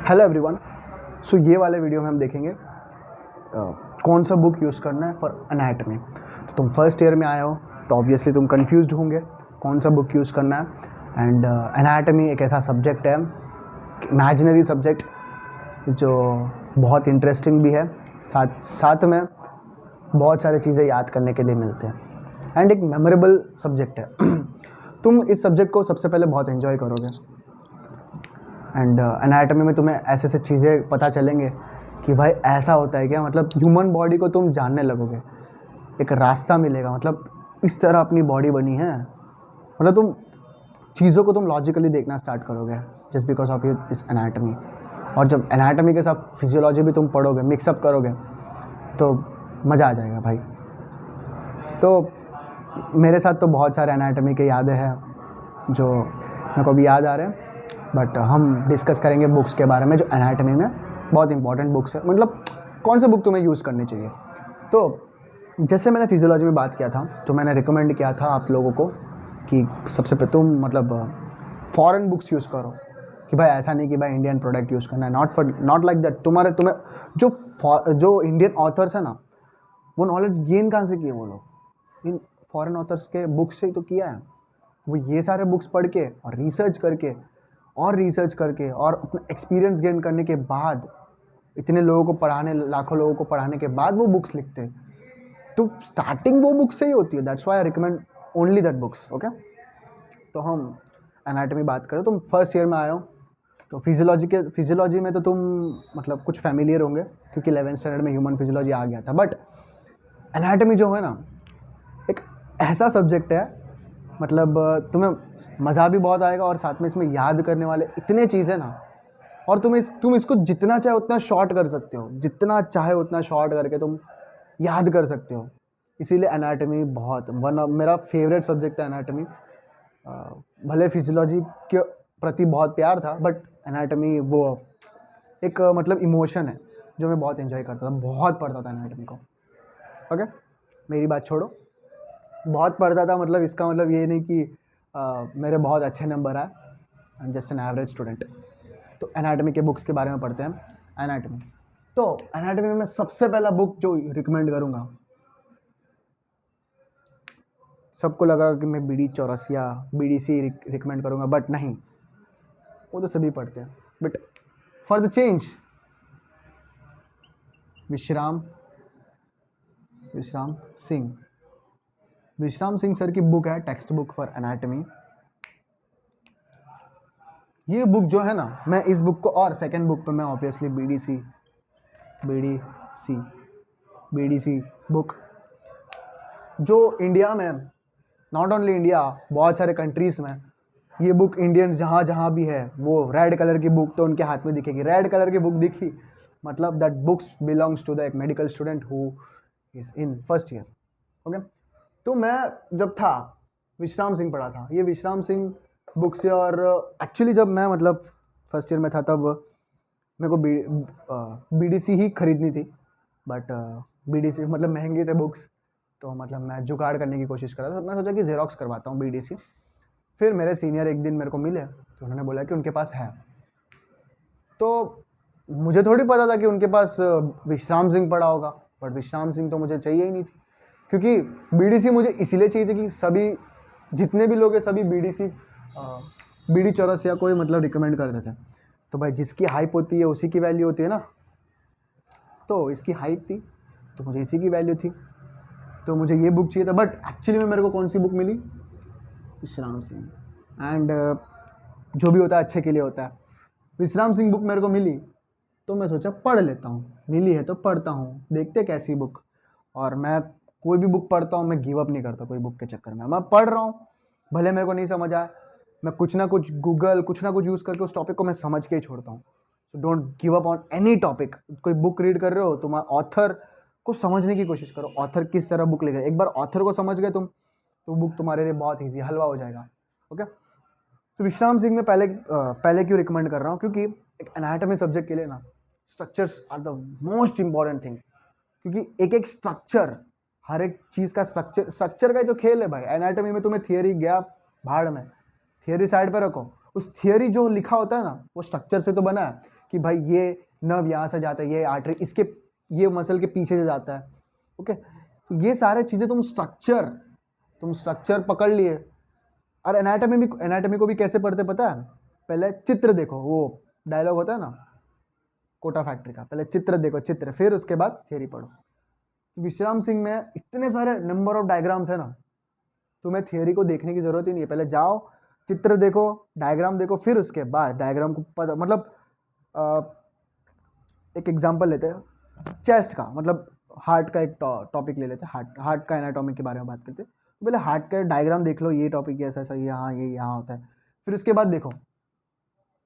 Hello everyone. सो ये वाले video में हम देखेंगे कौन सा बुक यूज़ करना है फॉर एनाटॉमी। तो तुम फर्स्ट ईयर में आए हो तो ऑब्वियसली तुम कंफ्यूज्ड होंगे कौन सा बुक यूज़ करना है। एंड एनाटॉमी एक ऐसा सब्जेक्ट है, इमेजिनरी सब्जेक्ट, जो बहुत इंटरेस्टिंग भी है, साथ साथ में बहुत सारी चीज़ें याद करने के लिए मिलते हैं एंड एक मेमोरेबल सब्जेक्ट है। तुम इस सब्जेक्ट को सबसे पहले बहुत एंजॉय करोगे एंड एनाटॉमी में तुम्हें ऐसे ऐसे चीज़ें पता चलेंगे कि भाई ऐसा होता है क्या, मतलब ह्यूमन बॉडी को तुम जानने लगोगे, एक रास्ता मिलेगा, मतलब इस तरह अपनी बॉडी बनी है, मतलब तुम चीज़ों को तुम लॉजिकली देखना स्टार्ट करोगे just because of this anatomy. और जब एनाटॉमी के साथ फिजियोलॉजी भी तुम पढ़ोगे, मिक्सअप करोगे, तो मज़ा आ जाएगा भाई। तो मेरे साथ तो बहुत सारे एनाटॉमी के यादें हैं जो मेरे को भी याद आ रहे हैं, बट हम डिस्कस करेंगे बुक्स के बारे में जो एनाटॉमी में बहुत इंपॉर्टेंट बुक्स है, मतलब कौन सा बुक तुम्हें यूज़ करनी चाहिए। तो जैसे मैंने फिजियोलॉजी में बात किया था तो मैंने रिकमेंड किया था आप लोगों को कि सबसे पहले तुम मतलब फॉरेन बुक्स यूज़ करो, कि भाई ऐसा नहीं कि भाई इंडियन प्रोडक्ट यूज़ करना है, नॉट लाइक दैट। तुम्हें जो इंडियन ऑथर्स है ना, वो नॉलेज गेन कहाँ से किए वो लोग, इन फॉरेन ऑथर्स के बुक्स से ही तो किया है। वो ये सारे बुक्स पढ़ के और रिसर्च करके और अपना एक्सपीरियंस गेन करने के बाद, इतने लोगों को पढ़ाने, लाखों लोगों को पढ़ाने के बाद वो बुक्स लिखते हैं। तो स्टार्टिंग वो बुक से ही होती है, that's why I recommend only that books. Okay, तो हम एनाटॉमी बात करें, तुम फर्स्ट ईयर में आए हो तो फिजियोलॉजी में तो तुम मतलब कुछ फैमिलियर होंगे क्योंकि 11th स्टैंडर्ड में ह्यूमन फिजियोलॉजी आ गया था। बट एनाटॉमी जो है ना, एक ऐसा सब्जेक्ट है, मतलब तुम्हें मज़ा भी बहुत आएगा और साथ में इसमें याद करने वाले इतने चीज़ है ना, और तुम इसको जितना चाहे उतना शॉर्ट कर सकते हो, जितना चाहे उतना शॉर्ट करके तुम याद कर सकते हो। इसीलिए एनाटॉमी बहुत मेरा फेवरेट सब्जेक्ट है एनाटॉमी। भले फिजियोलॉजी के प्रति बहुत प्यार था, बट एनाटॉमी वो एक मतलब इमोशन है जो मैं बहुत एंजॉय करता था, बहुत पढ़ता था एनाटॉमी को। ओके, मेरी बात छोड़ो, बहुत पढ़ता था मतलब इसका मतलब ये नहीं कि मेरे बहुत अच्छे नंबर आए, I am just an average student. तो एनाटॉमी के बुक्स के बारे में पढ़ते हैं। एनाटॉमी, तो एनाटॉमी में मैं सबसे पहला बुक जो रिकमेंड करूँगा, सबको लगा कि मैं BD चौरसिया BDC रिकमेंड करूँगा, बट नहीं, वो तो सभी पढ़ते हैं। बट फॉर द चेंज, विश्राम सिंह सर की बुक है टेक्स्ट बुक फॉर एनाटॉमी। ये बुक जो है ना, मैं इस बुक को, और सेकंड बुक पे मैं ऑब्वियसली BDC बुक, जो इंडिया में, नॉट ओनली इंडिया, बहुत सारे कंट्रीज़ में ये बुक, इंडियंस जहाँ जहाँ भी है, वो रेड कलर की बुक तो उनके हाथ में दिखेगी। रेड कलर की बुक दिखी मतलब that books belongs to the एक medical student who is in first year. Okay, तो मैं जब था, विश्राम सिंह पढ़ा था, ये विश्राम सिंह बुक से। और एक्चुअली जब मैं मतलब फर्स्ट ईयर में था तब मेरे को BDC ही खरीदनी थी, बट BDC मतलब महंगे थे बुक्स, तो मतलब मैं जुगाड़ करने की कोशिश कर रहा था। मैं सोचा कि ज़ेरॉक्स करवाता हूँ BDC। फिर मेरे सीनियर एक दिन मेरे को मिले तो उन्होंने बोला कि उनके पास है, तो मुझे थोड़ी पता था कि उनके पास विश्राम सिंह पड़ा होगा, बट विश्राम सिंह तो मुझे चाहिए ही नहीं थी, क्योंकि BDC मुझे इसीलिए चाहिए थी कि सभी जितने भी लोग हैं सभी BD चौरसिया को ही मतलब रिकमेंड करते थे। तो भाई जिसकी हाइप होती है उसी की वैल्यू होती है ना, तो इसकी हाइप थी तो मुझे इसी की वैल्यू थी, तो मुझे ये बुक चाहिए था। बट एक्चुअली में मेरे को कौन सी बुक मिली, विश्राम सिंह। एंड जो भी होता है अच्छे के लिए होता है। विश्राम सिंह बुक मेरे को मिली तो मैं सोचा पढ़ लेता हूँ, मिली है तो पढ़ता हूँ, देखते कैसी बुक। और मैं कोई भी बुक पढ़ता हूँ, मैं गिव अप नहीं करता कोई बुक के चक्कर में। मैं पढ़ रहा हूँ, भले मेरे को नहीं समझ आए, मैं कुछ ना कुछ गूगल, कुछ ना कुछ यूज़ करके उस टॉपिक को मैं समझ के ही छोड़ता हूँ। So don't give up on any topic. कोई बुक रीड कर रहे हो, तुम ऑथर को समझने की कोशिश करो, ऑथर किस तरह बुक लिख रहे हैं। एक बार ऑथर को समझ गए तुम, तो बुक तुम्हारे लिए बहुत ईजी, हलवा हो जाएगा। ओके, तो विश्राम सिंह में पहले क्यों रिकमेंड कर रहा हूँ, क्योंकि एक एनाटॉमी सब्जेक्ट के लिए ना, structures are the most important thing. क्योंकि एक एक स्ट्रक्चर, हर एक चीज़ का स्ट्रक्चर का ही तो खेल है भाई। एनाटॉमी में तुम्हें थियरी गया भाड़ में, थियरी साइड पर रखो, उस थियरी जो लिखा होता है ना वो स्ट्रक्चर से तो बना है। कि भाई ये नर्व यहाँ से जाता है, ये आर्टरी इसके ये मसल के पीछे से जाता है। ओके, तो ये सारे चीज़ें तुम स्ट्रक्चर पकड़ लिए। और एनाटॉमी को भी कैसे पढ़ते पता है? पहले चित्र देखो, वो डायलॉग होता है ना कोटा फैक्ट्री का, पहले चित्र देखो चित्र, फिर उसके बाद थियरी पढ़ो। तो विश्राम सिंह में इतने सारे नंबर ऑफ डायग्राम्स है ना, तुम्हें थियरी को देखने की जरूरत ही नहीं है। पहले जाओ चित्र देखो, डायग्राम देखो, फिर उसके बाद डायग्राम को पता मतलब एक एग्जांपल लेते हैं चेस्ट का, मतलब हार्ट का एक टॉपिक ले लेते हैं, हार्ट का एनाटॉमी के बारे में बात करते हैं। तो पहले हार्ट का डायग्राम देख लो, ये टॉपिक ऐसा ऐसा यहाँ ये यहाँ होता है। फिर उसके बाद देखो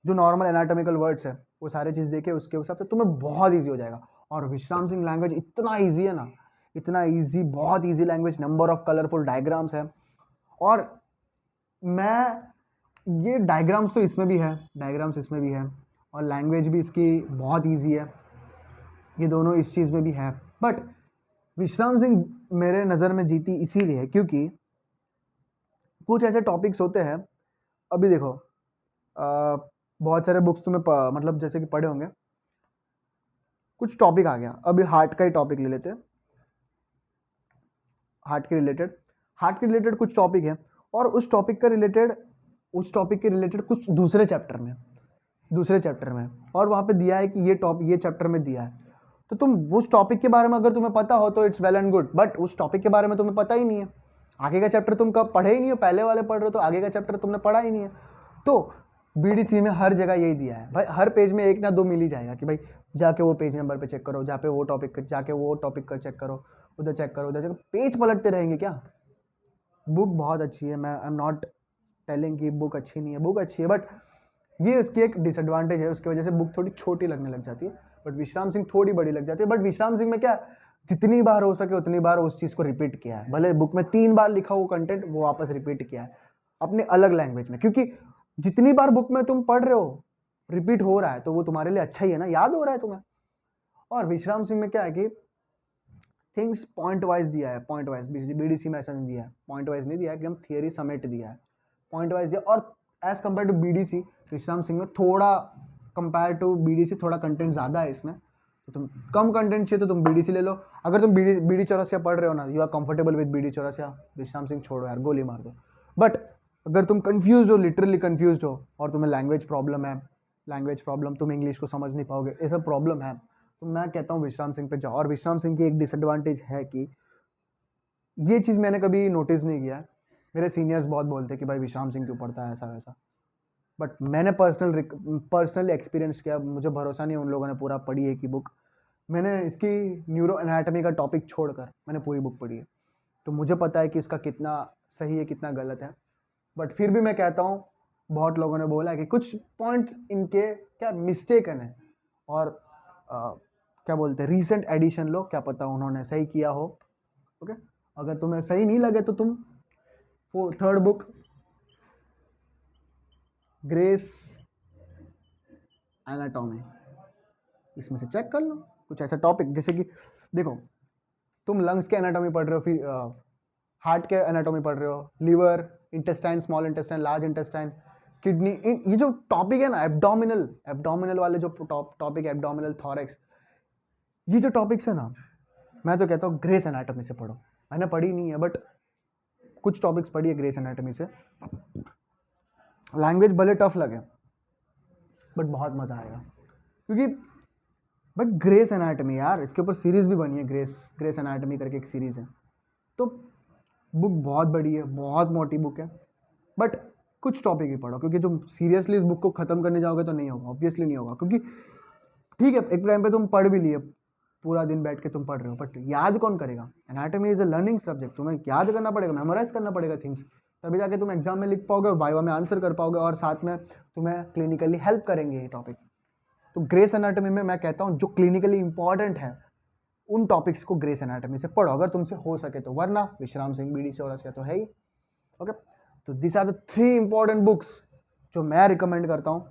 जो नॉर्मल एनाटॉमिकल वर्ड्स है वो सारे चीज़ देखे, उसके हिसाब से तुम्हें बहुत ईजी हो जाएगा। और विश्राम सिंह लैंग्वेज इतना ईजी है ना, इतना ईजी, बहुत easy language, number of colourful diagrams है। और ये डायग्राम्स तो इसमें भी है, डायग्राम्स इसमें भी है, और लैंग्वेज भी इसकी बहुत ईजी है, ये दोनों इस चीज़ में भी है। बट विश्राम सिंह मेरे नज़र में जीती इसीलिए क्योंकि कुछ ऐसे टॉपिक्स होते हैं, अभी देखो बहुत सारे बुक्स तुम्हें मतलब जैसे कि पढ़े होंगे, कुछ टॉपिक आ गया, अभी हार्ट का ही टॉपिक ले लेते हैं, हार्ट के रिलेटेड कुछ टॉपिक है, और उस टॉपिक के रिलेटेड कुछ दूसरे चैप्टर में, और वहाँ पे दिया है कि ये चैप्टर में दिया है। तो तुम उस टॉपिक के बारे में अगर तुम्हें पता हो तो it's well and good, but उस टॉपिक के बारे में तुम्हें पता ही नहीं है, आगे का चैप्टर तुम कब पढ़े ही नहीं हो, पहले वाले पढ़ रहे हो तो आगे का चैप्टर तुमने पढ़ा ही नहीं है। तो बीडीसी में हर जगह यही दिया है भाई, हर पेज में एक ना दो मिल ही जाएगा कि भाई जाके वो पेज नंबर पे चेक करो, जाके वो टॉपिक का चेक करो, उधर चेक करो, पेज पलटते रहेंगे क्या? बुक बहुत अच्छी है, मैं आई एम नॉट टेलिंग कि बुक अच्छी नहीं है, बुक अच्छी है, बट ये इसकी एक डिसएडवांटेज है, उसकी वजह से बुक थोड़ी छोटी लगने लग जाती है, बट विश्राम सिंह थोड़ी बड़ी लग जाती है। बट विश्राम सिंह में क्या, जितनी बार हो सके उतनी बार उस चीज़ को रिपीट किया है, भले बुक में 3 बार लिखा हुआ कंटेंट वो वापस रिपीट किया है अपने अलग लैंग्वेज में, क्योंकि जितनी बार बुक में तुम पढ़ रहे हो रिपीट हो रहा है तो वो तुम्हारे लिए अच्छा ही है ना, याद हो रहा है तुम्हें। और विश्राम सिंह में क्या है कि थिंग्स पॉइंट वाइज दिया है, पॉइंट वाइज, बीडीसी में ऐसा नहीं दिया है, पॉइंट वाइज नहीं दिया है, एकदम थियरी समेट दिया है, पॉइंट वाइज दिया। और एज कम्पेयर टू बीडीसी, विश्राम सिंह में थोड़ा कंपेयर टू बीडीसी थोड़ा कंटेंट ज़्यादा है इसमें, तो तुम कम कंटेंट चाहिए तो तुम बीडीसी ले लो। अगर तुम बीडी चौरसिया पढ़ रहे हो ना, you are comfortable with BD Chaurasia, Vishram Singh छोड़ो यार, गोली मार दो। बट अगर तुम कंफ्यूज हो, लिटरली कंफ्यूज हो, और तुम्हें लैंग्वेज प्रॉब्लम, तुम इंग्लिश को समझ नहीं पाओगे, ये सब प्रॉब्लम है, तो मैं कहता हूँ विश्राम सिंह पे जाओ। और विश्राम सिंह की एक डिसएडवांटेज है कि ये चीज़ मैंने कभी नोटिस नहीं किया है, मेरे सीनियर्स बहुत बोलते कि भाई विश्राम सिंह क्यों पढ़ता है ऐसा वैसा, बट मैंने पर्सनली एक्सपीरियंस किया, मुझे भरोसा नहीं उन लोगों ने पूरा पढ़ी है कि बुक, मैंने इसकी न्यूरो एनाटॉमी का टॉपिक छोड़कर मैंने पूरी बुक पढ़ी है, तो मुझे पता है कि इसका कितना सही है कितना गलत है। बट फिर भी मैं कहता हूँ, बहुत लोगों ने बोला है कि कुछ पॉइंट्स इनके क्या मिस्टेकन है, और क्या बोलते हैं रीसेंट एडिशन लो, क्या पता उन्होंने सही किया हो। ओके, अगर तुम्हें सही नहीं लगे तो तुम थर्ड बुक ग्रेस एनाटॉमी, इसमें से चेक कर लो कुछ ऐसा टॉपिक, जैसे कि देखो तुम लंग्स के एनाटॉमी पढ़ रहे हो, फिर हार्ट के एनाटॉमी पढ़ रहे हो, liver, intestine, small intestine, large intestine, kidney, ये जो टॉपिक है ना एब्डोमिनल वाले जो टॉपिक, एब्डोमिनल थॉरेक्स, ये जो टॉपिक्स है ना, मैं तो कहता हूँ ग्रेस एनाटॉमी से पढ़ो। मैंने पढ़ी नहीं है बट कुछ टॉपिक्स पढ़ी है ग्रेस एनाटॉमी से, लैंग्वेज भले टफ लगे बट बहुत मज़ा आएगा, क्योंकि भाई ग्रेस एनाटॉमी यार, इसके ऊपर सीरीज भी बनी है, ग्रेस एनाटॉमी करके एक सीरीज है। तो बुक बहुत बड़ी है, बहुत मोटी बुक है, बट कुछ टॉपिक ही पढ़ो, क्योंकि तुम सीरियसली इस बुक को ख़त्म करने जाओगे तो नहीं होगा, ऑब्वियसली नहीं होगा, क्योंकि ठीक है एक टाइम पे तुम पढ़ भी लिए, पूरा दिन बैठ के तुम पढ़ रहे हो, बट याद कौन करेगा? Anatomy is a learning subject, तुम्हें याद करना पड़ेगा, मेमोराइज करना पड़ेगा थिंग्स, तभी जाके तुम एग्जाम में लिख पाओगे और वाइवा में आंसर कर पाओगे, और साथ में तुम्हें क्लिनिकली हेल्प करेंगे ये टॉपिक। तो ग्रेस एनाटॉमी में मैं कहता हूँ जो क्लिनिकली इंपॉर्टेंट है उन टॉपिक्स को ग्रेस एनाटॉमी से पढ़ो अगर तुमसे हो सके तो, वरना विश्राम सिंह, बीडी चौरसिया तो है ही। ओके, तो this are the 3 important books जो मैं रिकमेंड करता हूँ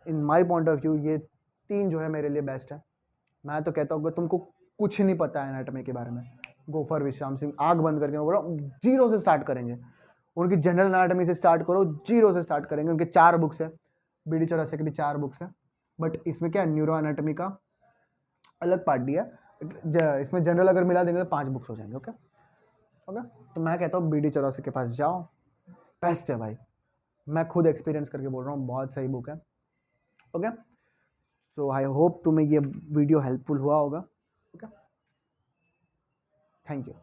in my point of view. ये 3 जो है मेरे लिए बेस्ट है। मैं तो कहता हूँ कि तुमको कुछ नहीं पता है एनाटॉमी के बारे में, गो फॉर विश्राम सिंह, आग बंद करके बोलो, जीरो से स्टार्ट करेंगे, उनकी जनरल एनाटॉमी से स्टार्ट करो, जीरो से स्टार्ट करेंगे। उनके 4 बुक्स है, बीडी चौरसिया की भी 4 बुक्स है, बट इसमें क्या है, न्यूरो एनाटॉमी का अलग पार्ट दिया है। इसमें जनरल अगर मिला देंगे तो 5 बुक्स हो जाएंगे। ओके ओके, तो मैं कहता हूँ BD84 के पास जाओ, बेस्ट है भाई, मैं खुद एक्सपीरियंस करके बोल रहा हूँ, बहुत सही बुक है। ओके, सो आई होप तुम्हें ये वीडियो हेल्पफुल हुआ होगा। Okay, thank you.